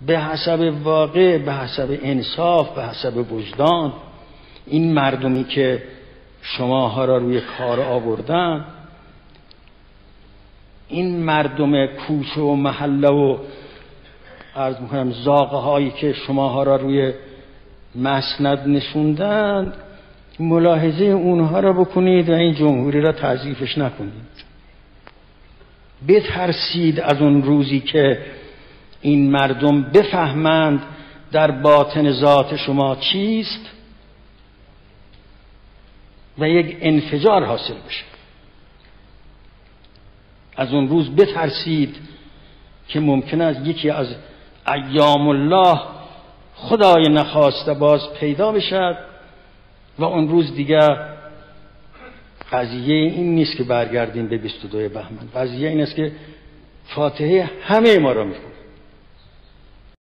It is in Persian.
به حسب واقع، به حسب انصاف، به حسب وجدان، این مردمی که شماها را روی کار آوردن، این مردم کوچه و محله و عرض میکنم زاغه هایی که شماها را روی مسند نشوندن، ملاحظه اونها را بکنید و این جمهوری را تضعیفش نکنید. بترسید از اون روزی که این مردم بفهمند در باطن ذات شما چیست و یک انفجار حاصل بشه. از اون روز بترسید که ممکن است یکی از ایام الله خدای نخواسته باز پیدا بشد و اون روز دیگر قضیه این نیست که برگردیم به 22 بهمن. قضیه این است که فاتحه همه ما را میخونه.